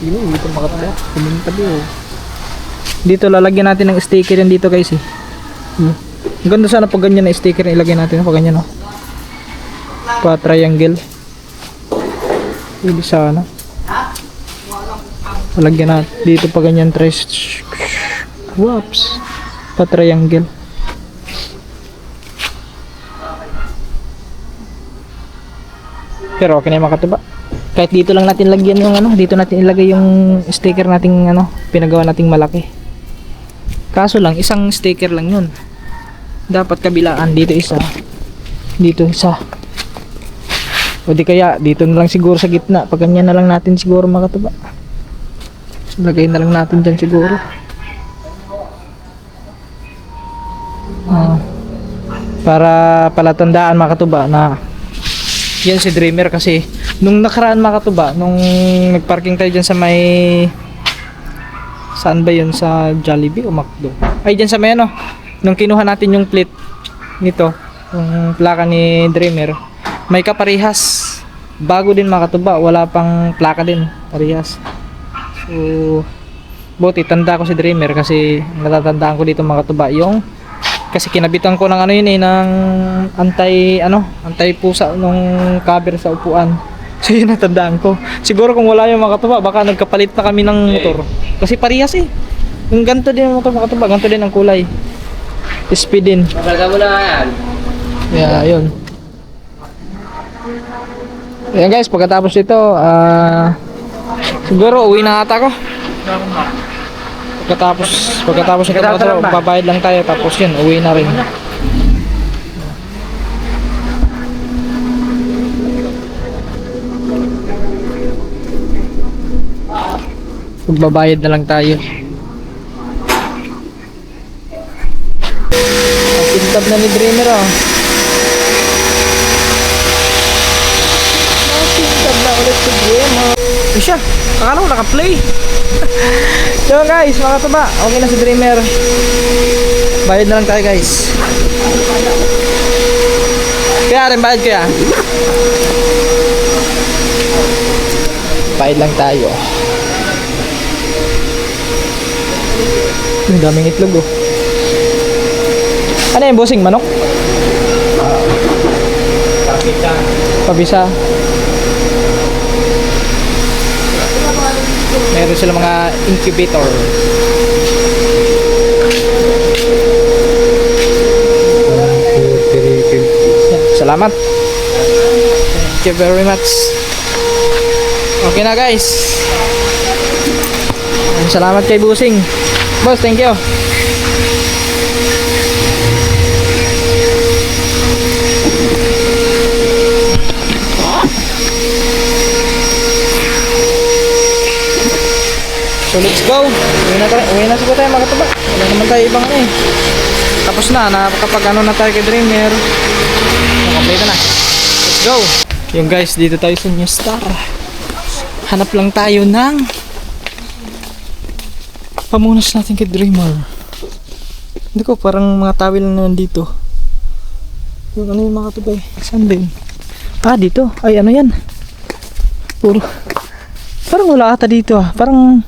Yun, dito makataba. Kumintab yun. Dito lalagyan natin ng sticker yan dito guys eh. Ang ganda sana pag ganyan na sticker na ilagay natin pag ganyan no. Pa triangle. Hindi sana. Lalagyan natin dito pag ganyan whoops. Pa triangle. Pero okay na yung makataba. Kahit dito lang natin lagyan yung ano, dito natin ilagay yung sticker nating ano, pinagawa nating malaki. Kaso lang, isang sticker lang yun. Dapat kabilaan, dito isa. Dito isa. O di kaya, dito na lang siguro sa gitna. Pag ganyan na lang natin siguro makataba. Lagay na lang natin dyan siguro. Para palatandaan makatuba na yan si Dreamer kasi nung nakaraan makatuba, nung nagparking tayo dyan sa may saan ba yun, sa Jollibee o McDo? Ay dyan sa may ano, nung kinuha natin yung plate nito, yung plaka ni Dreamer, may kaparihas, bago din makatuba, wala pang plaka din, parihas. So buti tanda ko si Dreamer kasi natatandaan ko dito makatuba yung kasi kinabitan ko ng ano yun eh, ng antay pusa nung cover sa upuan. So yun natandaan ko. Siguro kung wala yung makatuba, baka nagkapalit na kami ng motor. Kasi parehas eh. Yung ganito din ang motor makatuba, ganito din ang kulay. Speed din. Mabalga mo na yan. Yeah, yun. Ayan guys, pagkatapos ito, siguro uwi na ata ko. Pagkatapos ito motor, babayad lang tayo tapos yun, uwi na rin. Magbabayad na lang tayo. Kintab na ni Dreamer oh. Kintab na ulit si Dreamer. Siya, akala ko naka-play. So guys, makataba, okay na si Dreamer. Bayad na lang tayo guys. Kaya rin bayad kaya. Bayad lang tayo. Ang daming itlog oh. Ano yung bossing, manok? Pabisa. Meron sila mga incubator. Salamat. Thank you very much. Okay na guys. Salamat kay Busing. Boss, thank you. So let's go. Uwi na siguro tayo makataba. Wala naman tayo ibang ano eh. Tapos na, nakapag ano na tayo kay Dreamer. Complete na. Let's go. Yung guys, dito tayo sa New Star. Hanap lang tayo ng pamunas natin kay Dreamer. Hindi ko, parang mga tawil na nandito. Yung ano yung makataba eh. Saan din? Ah, dito. Ay, ano yan? Puro. Parang wala ata dito ah. Parang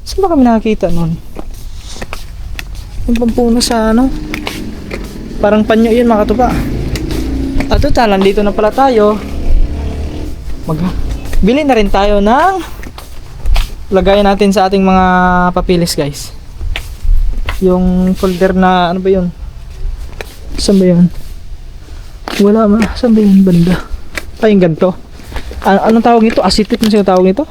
saan ba kami nakakita nun? Yung pampunas sa ano? Parang panyo yun makatuba. At ito, nandito na pala tayo. Bili na rin tayo ng lagayan natin sa ating mga papilis guys. Yung folder na ano ba yun? Saan ba yun? Wala ma. Saan ba yun banda? Ay yung ganito. Anong tawag nito? Acetate na siya tawag nito?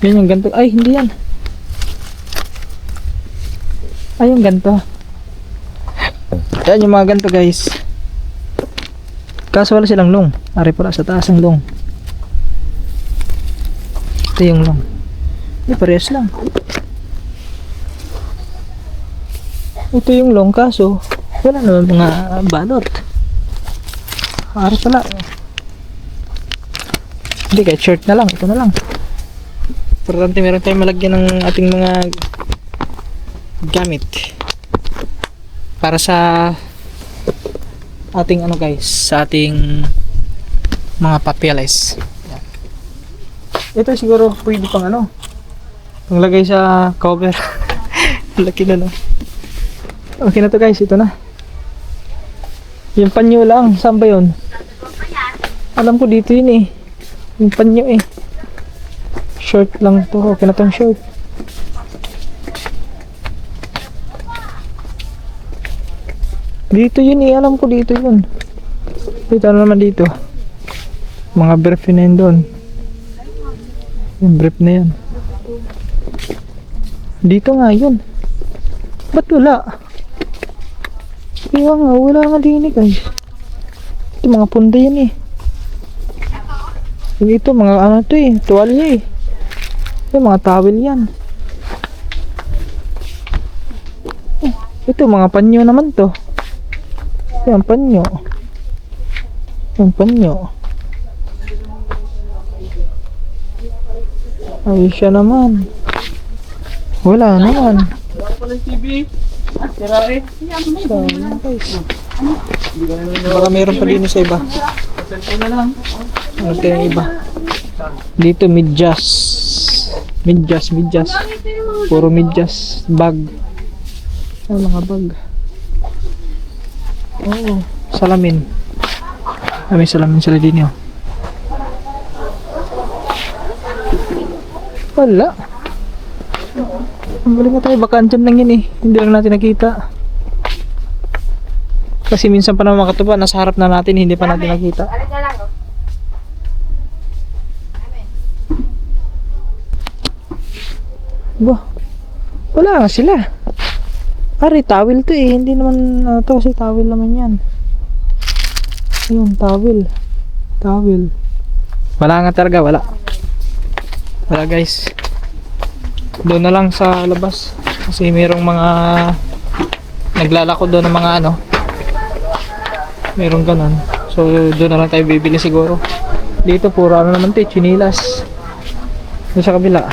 Yan yung ganito. Ay hindi yan. Ay yung ganito. Yan yung mga ganito guys. Kaso wala silang long. Ari pala sa taas ang long. Ito yung long. Hindi parehas lang. Ito yung long kaso Wala naman mga balot. Aras pala. Hindi, kahit shirt na lang. Ito na lang. Importante meron tayong malagyan ng ating mga gamit. Para sa ating ano guys, sa ating mga papeles. Yan. Ito siguro pwede pang ano, panglagay sa cover. Laki na no. Okay na to guys, ito na. Yung panyo lang, saan ba yun? Alam ko dito yun eh. Yung panyo eh. Short lang to, okay na tong short. Dito yun eh, alam ko dito yun. Dito ano naman dito. Mga brief na yun doon. Yung brief na yan. Dito nga yun. Ba't wala? Kaya nga, wala nga din eh guys. Ito mga punda yan eh. Ito mga ano to eh, tuwalya eh. Ito mga towel yan. Ito mga panyo naman to. Yan panyo. Yan panyo. Ay siya naman. Wala naman. So, guys. Baka meron pa din sa iba. Ano ito yung iba? Dito medyas. Medyas. Puro medyas. Bag. Ay, mga bag. Oh, salamin. May salamin sila din yun. Wala. Ang galing na tayo, baka andyan lang yun eh. Hindi lang natin nakita. Kasi minsan pa naman makatupa, nasa harap na natin, hindi pa natin nakita. Bah, wala nga sila. Ari, towel to eh. Hindi naman to kasi towel naman yan. Ayun, towel. Towel. Wala nga talaga, wala. Wala guys. Doon na lang sa labas. Kasi mayroong mga naglalako doon ng mga ano. Mayroong ganun. So doon na lang tayo bibili siguro. Dito puro ano naman to, chinilas. Doon sa kabila.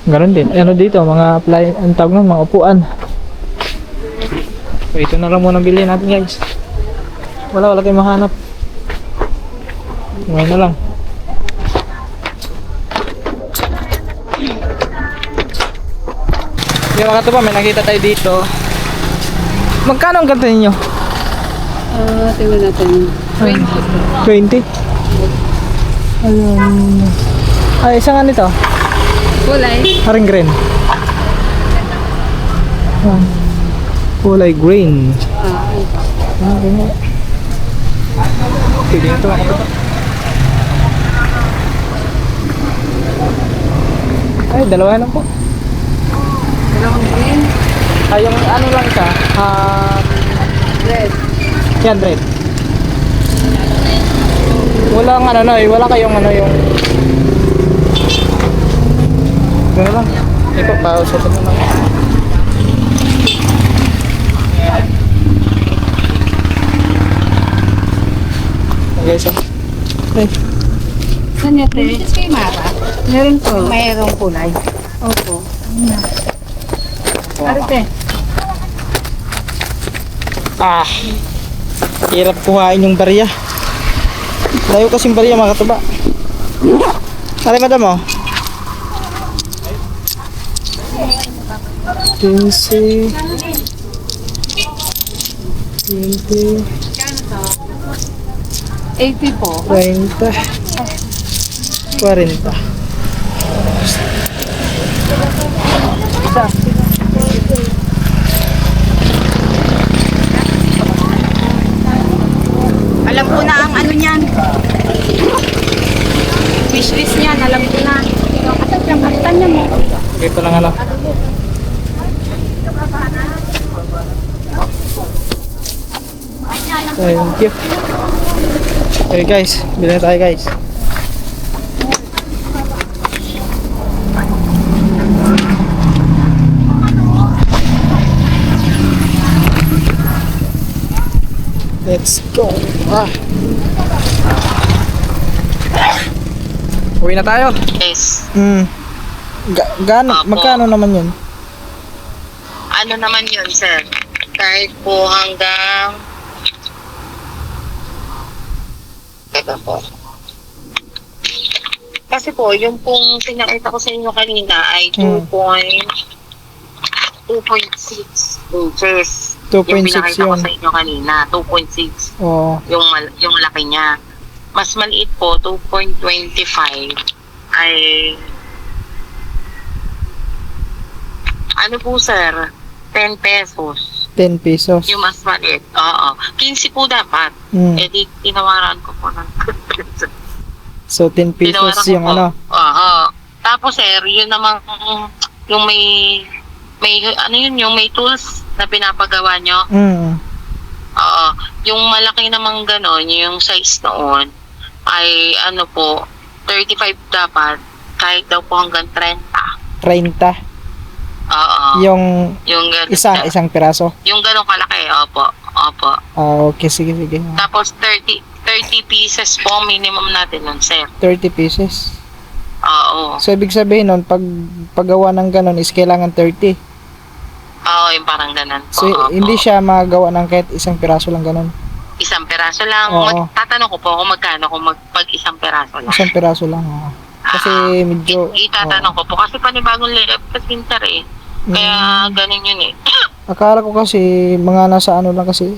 Ganun din. Ano dito, mga ang tawag nun, mga upuan. So ito na lang muna bilhin natin guys. Wala tayong mahanap. Ngayon na lang. Yung mga to pa, may nakita tayo dito. Magkano ang ganito ninyo? Tingnan natin. 20? Ayun. Ay, isang ano ito? Kulay. Haring green. Ayan. Kulay green. Ganyan. Pwede ito mga kapatid. Ay, dalawa lang po. Dalawang green. Ay, yung ano lang siya. Red. Yan, red. Walang ano na eh. Wala kayong ano yung... Gano'n lang. Ipapausa ito na lang. Okay, so. Okay. Saan yun, te? Kay Mara. Meron po. Mayroong kulay. Opo. Arte. Ah. Hirap kuhain yung barya. Layo kasing barya mga katuba. Sari madam oh. 15 20 80 po. 30 40. Alam ko na ang ano niyan. Wishlist niyan, alam ko na. Asan yung kalitan niya mo? Ito lang ano. Thank you. Okay guys, bilhin tayo guys. Let's go. Uwi na tayo. Yes. Gaano? Opo. Magkano naman yun? Ano naman yun, sir? Kahit po hanggang... Teka po. Kasi po, yung pong pinakita ko sa inyo kanina ay 2.6 inches. 2.6 Yung pinakita ko yun. sa inyo kanina, 2.6. Oo. Yung laki niya. Mas maliit po, 2.25 ay... Ano po, sir? 10 pesos. 10 pesos. Yung mas maliit. Oo. 15 po dapat. Eh di, tinawaran ko po ng 10 pesos. So 10 pesos Tinawaran ko yung po. ano. Oo. Tapos, sir, yun namang yung may ano yun, yung may tools na pinapagawa nyo. Oo. Yung malaki namang ganon, yung size noon, ay ano po, 35 dapat, kahit daw po hanggang 30. 30. Oo. Yung Yung ganon. isang piraso. Yung ganon kalaki, opo. Opo. Okay, sige. Tapos 30 pieces po minimum natin nun, sir. 30 pieces. Oo. So ibig sabihin nun, pag paggawa ng ganon is kailangan 30. Oo, yung parang ganon. So hindi siya magawa ng kahit isang piraso lang ganon. Isang peraso lang. Oo. Tatanong ko po kung magkano kung pag isang peraso lang. Isang piraso lang. Kasi medyo... Itatanong ko po kasi panibagong layout kasi sir eh. Kaya ganun yun eh. Akala ko kasi mga nasa ano lang kasi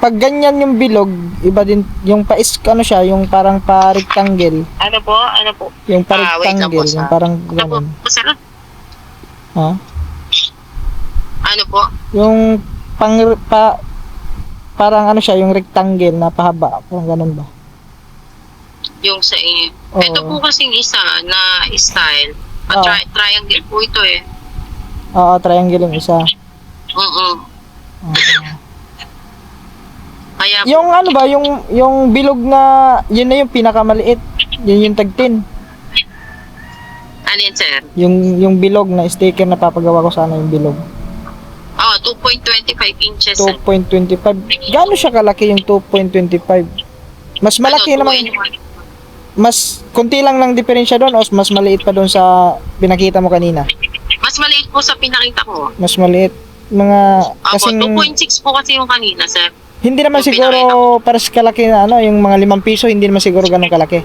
pag ganyan yung bilog, iba din yung ano siya, yung parang pa-rectangle. Ano po? Yung wait lang pa-rectangle, po, sir. yung parang Ano po, ganun. sir? Ha? Ano po? Yung parang ano siya, yung rectangle na pahaba, parang ganun ba? Yung sa inyo. Oo. Ito po kasing isa na style. Oo. Triangle po ito eh. Oo, triangle yung isa. Kaya po, Yung ano ba, yung bilog na, yun na yung pinakamaliit. Yun yung tag-10. ano yun, sir? Yung bilog na sticker na papagawa ko sana yung bilog. 2.25 inches. 2.25. Gaano siya kalaki yung 2.25? Mas malaki Ano, naman. Mas konti lang ng diferensya doon o mas maliit pa doon sa pinakita mo kanina? Mas maliit po sa pinakita ko. Mas maliit. Mga kasing 2.6 po kasi yung kanina, sir. hindi naman yung siguro pares kalaki na ano, yung mga 5 piso hindi naman siguro ganun kalaki.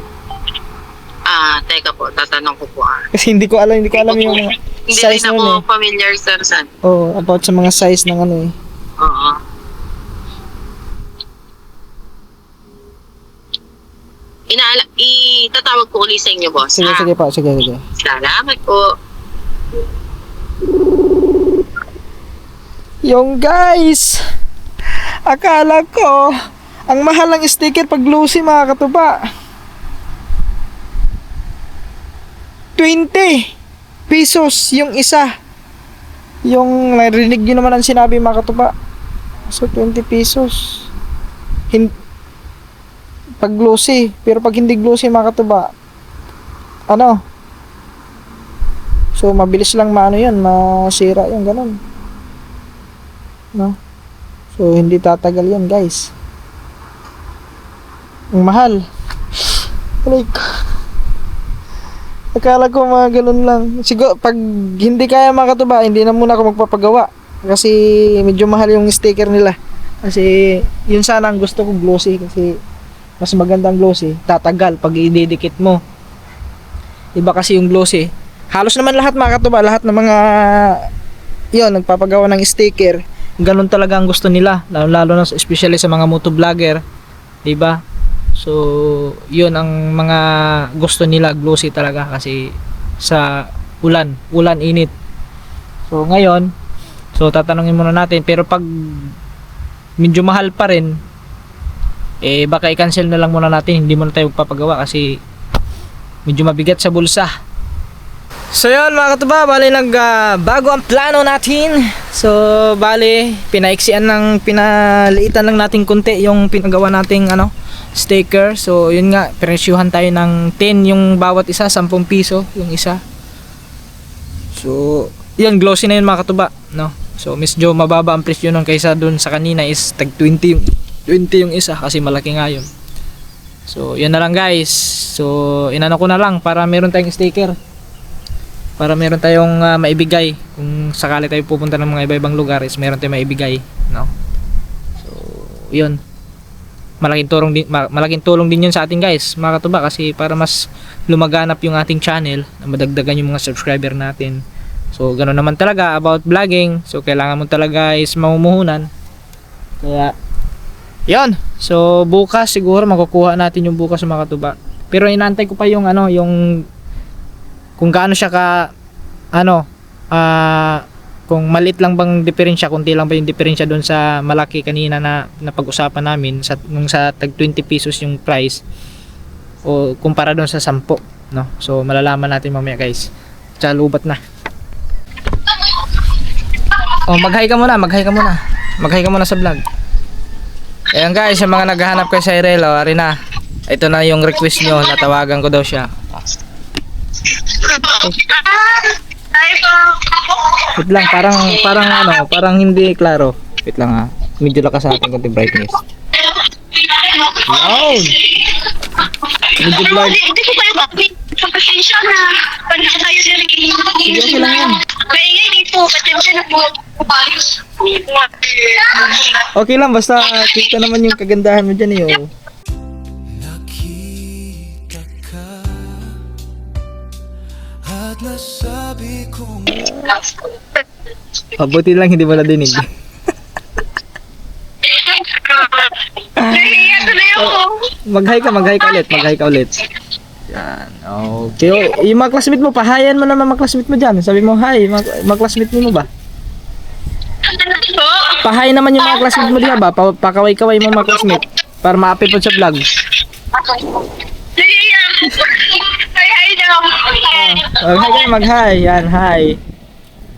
Teka po, tatanong ko po. Kasi hindi ko alam yung Hindi size rin ako nun eh. familiar, sir, sir. Oh, about sa mga size ng ano eh. Oo. Itatawag ko ulit sa inyo, boss. Sige, sige po, sige. Salamat po. Yung guys, akala ko ang mahal ng sticker pag glossy mga katuba. 20 pesos yung isa. Yung narinig nyo naman ang sinabi mga katuba. So 20 pesos. Pag glossy, pero pag hindi glossy mga katuba, ano? So mabilis lang maano 'yan, masira 'yung ganun. No? So hindi tatagal 'yan, guys. Ang mahal. Like, akala ko mga ganun lang. Siguro pag hindi kaya mga katuba, hindi na muna ako magpapagawa kasi medyo mahal yung sticker nila. Kasi yun sana ang gusto ko, glossy, kasi mas magandang glossy, tatagal pag ididikit mo. Iba kasi yung glossy. Halos naman lahat mga katuba, lahat ng mga yun, nagpapagawa ng sticker, ganun talaga ang gusto nila, lalo na especially sa mga motovlogger, 'di ba? So, yun ang mga gusto nila, glossy talaga kasi sa ulan init. So, ngayon, tatanungin muna natin, pero pag medyo mahal pa rin, baka i-cancel na lang muna natin, hindi muna tayo magpapagawa kasi medyo mabigat sa bulsa. So yun mga katuba, bali bago ang plano natin. So bali pinaliitan lang natin konti yung pinagawa nating sticker. So yun nga, presyuhan tayo ng 10 yung bawat isa, 10 piso yung isa. So yun, glossy na yun mga katuba, no? So medyo mababa ang presyo nun kaysa dun sa kanina is tag 20 yung isa kasi malaki nga yun. So yun na lang guys. So inano ko na lang para meron tayong sticker. Para meron tayong maibigay kung sakali tayo pupunta ng mga iba-ibang lugar is meron tayong maibigay, no? So yun. Malaking tulong din yun sa atin guys, mga katuba, kasi para mas lumaganap yung ating channel, na madagdagan yung mga subscriber natin. So ganoon naman talaga about vlogging. So kailangan mo talaga is mamumuhunan. Kaya yun. So bukas siguro makukuha natin yung bukas mga katuba. Pero inaantay ko pa yung yung kung gaano siya ka kung maliit lang bang diferensya, kunti lang ba yung diferensya doon sa malaki kanina na napag-usapan namin nung sa tag 20 pesos yung price o kumpara doon sa 10, no? So malalaman natin mamaya guys. Tsaka lubat na. Oh, mag-hi ka muna sa vlog. Ayan guys, yung mga naghahanap kay Cyrelo, ari na. Ito na yung request nyo, natawagan ko daw siya. Wait lang, parang hindi klaro. Wait lang ha. Medyo lakas sa ating konti brightness. Wow! Medyo blurred. Hindi ko pa yung pagkasensya na. Pag tayo sa Sige, okay lang yan. maingay dito. Pasensya na po. Okay lang, basta kita naman yung kagandahan mo dyan eh. Oh. Nakita ka at nasabi kong Mabuti lang hindi mo nadinig. Nahihiya tuloy ako. Mag-hi ka ulit. Yan. Okay. Oh, yung mga classmate mo, pahayan mo naman mga classmate mo dyan. Sabi mo, hi, mga classmate mo ba? Pahay naman yung mga classmate mo diha ba? Pakaway-kaway mo mga classmate para ma-upload po sa vlog. Nahihiya. Hi daw. Mag-hi kayo, mag-hi. Yan, hi.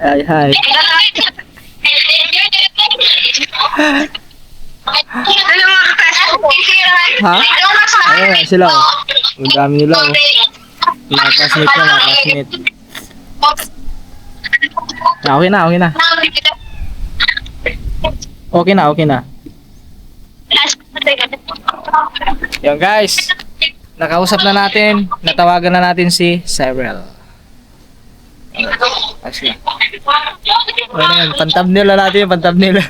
Hi. Ano mga kapatid? Ha? Ayun, sila. Oh. Ang dami nila. Oh. Mga classmate na, mga classmate. Okay na. Okay na. Yan guys. Nakausap na natin. Natawagan na natin si Cyrel. Ayos na. Ano yan? Pan-thumbnail na natin yung pan-thumbnail.